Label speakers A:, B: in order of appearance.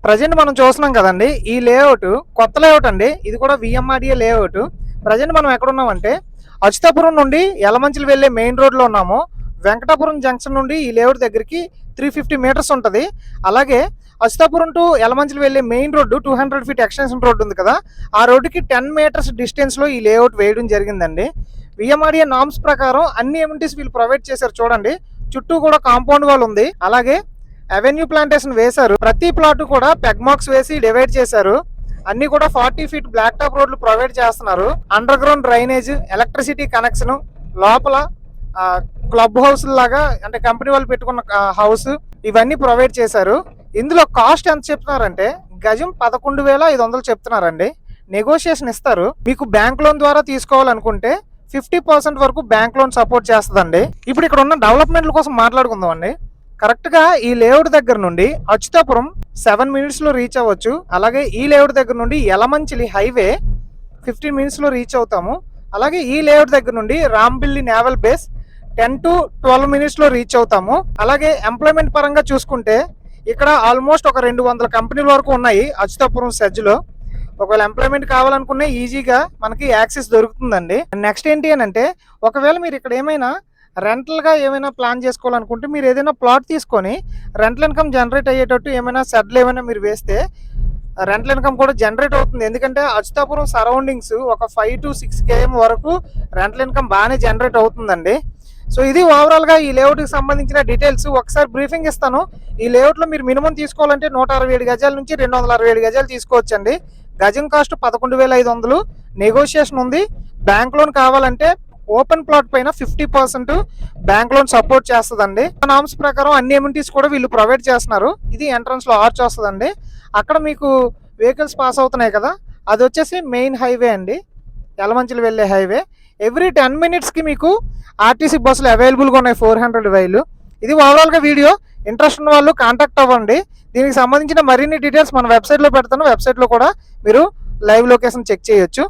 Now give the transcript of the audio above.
A: Present మనం చూస్తున్నాం కదండి, ఈ లేఅవుట్ కొత్త లేఅవుట్ అండి. ఇది కూడా విఎంఆర్డిఏ లేఅవుట్. ప్రజెంట్ మనం ఎక్కడ ఉన్నామంటే అచ్యుతాపురం నుండి యలమంచిలి వెళ్ళే మెయిన్ రోడ్లో ఉన్నాము. వెంకటాపురం జంక్షన్ నుండి ఈ లేఅవుట్ దగ్గరికి 350 మీటర్స్ ఉంటుంది. అలాగే అచ్యుతాపురం టు యలమంచిలి వెళ్ళే main road 200 feet extension road ఉంది కదా, ఆ రోడ్డుకి 10 మీటర్స్ డిస్టెన్స్లో ఈ లేఅవుట్ వేయడం జరిగిందండి. విఎంఆర్డిఏ నామ్స్ ప్రకారం అన్ని ఎమ్యూనిటీస్ వీళ్ళు ప్రొవైడ్ చేశారు. చూడండి, చుట్టూ కూడా కాంపౌండ్ వాల్ ఉంది. అలాగే అవెన్యూ ప్లాంటేషన్ వేశారు. ప్రతి ప్లాట్ కూడా పెగ్ మార్క్స్ వేసి డివైడ్ చేశారు. అన్ని కూడా 40 ఫీట్ బ్లాక్ టాప్ రోడ్లు ప్రొవైడ్ చేస్తున్నారు. Under ground drainage, electricity connection, లోపల క్లబ్ హౌస్ లాగా అంటే కంపెనీ వాళ్ళు పెట్టుకున్న హౌస్, ఇవన్నీ ప్రొవైడ్ చేశారు. ఇందులో కాస్ట్ ఎంత చెప్తున్నారంటే గజం 11,500 చెప్తున్నారండి. నెగోషియేషన్ ఇస్తారు. మీకు బ్యాంక్ లోన్ ద్వారా తీసుకోవాలనుకుంటే 50% వరకు బ్యాంక్ లోన్ సపోర్ట్ చేస్తుందండి. ఇప్పుడు ఇక్కడ ఉన్న డెవలప్మెంట్ల కోసం మాట్లాడుకుందాం అండి. కరెక్ట్గా ఈ లేఅవుట్ దగ్గర నుండి అచ్యుతాపురం 7 మినిట్స్లో రీచ్ అవ్వచ్చు. అలాగే ఈ లేఅవుట్ దగ్గర నుండి యలమంచిలి హైవే 15 మినిట్స్లో రీచ్ అవుతాము. అలాగే ఈ లేఅవుట్ దగ్గర నుండి రాంబిల్లి నేవల్ బేస్ 10 to 12 మినిట్స్లో రీచ్ అవుతాము. అలాగే ఎంప్లాయ్మెంట్ పరంగా చూసుకుంటే ఇక్కడ ఆల్మోస్ట్ ఒక 200 కంపెనీల వరకు ఉన్నాయి అచ్యుతాపురం సెజ్లో. ఒకవేళ ఎంప్లాయ్మెంట్ కావాలనుకునే ఈజీగా మనకి యాక్సెస్ దొరుకుతుందండి. నెక్స్ట్ ఏంటి అని అంటే, ఒకవేళ మీరు ఇక్కడ ఏమైనా రెంటల్గా ఏమైనా ప్లాన్ చేసుకోవాలనుకుంటే మీరు ఏదైనా ప్లాట్ తీసుకొని రెంటల్ ఇన్కమ్ జనరేట్ అయ్యేటట్టు ఏమైనా షెడ్లు ఏమైనా మీరు వేస్తే రెంటల్ ఇన్కమ్ కూడా జనరేట్ అవుతుంది. ఎందుకంటే అచ్యుతాపురం సరౌండింగ్స్ ఒక 5 to 6 km వరకు రెంటల్ ఇన్కమ్ బాగానే జనరేట్ అవుతుందండి. సో ఇది ఓవరాల్గా ఈ లేఅవుట్కి సంబంధించిన డీటెయిల్స్. ఒకసారి బ్రీఫింగ్ ఇస్తాను. ఈ లేఅవుట్లో మీరు మినిమం తీసుకోవాలంటే 167 గజాల నుంచి 267 గజాలు తీసుకోవచ్చండి. గజం కాస్ట్ 11,500. నెగోషియేషన్ ఉంది. బ్యాంక్ లోన్ కావాలంటే ఓపెన్ ప్లాట్ పైన 50% బ్యాంక్ లోన్ సపోర్ట్ చేస్తుందండి. నామ్స్ ప్రకారం అన్ని ఎమ్యూనిటీస్ కూడా వీళ్ళు ప్రొవైడ్ చేస్తున్నారు. ఇది ఎంట్రన్స్ లో ఆర్చ్ వస్తుందండి. అక్కడ మీకు వెహికల్స్ పాస్ అవుతున్నాయి కదా, అది వచ్చేసి మెయిన్ హైవే అండి, యలమంచిలి వెళ్ళే హైవే. ఎవ్రీ 10 మినిట్స్కి మీకు ఆర్టీసీ బస్సులు అవైలబుల్గా ఉన్నాయి 400 వైలు. ఇది ఓవరాల్గా వీడియో. ఇంట్రెస్ట్ ఉన్న వాళ్ళు కాంటాక్ట్ అవ్వండి. దీనికి సంబంధించిన మరిన్ని డీటెయిల్స్ మన వెబ్సైట్లో పెడతాను. వెబ్సైట్లో కూడా మీరు లైవ్ లొకేషన్ చెక్ చేయొచ్చు.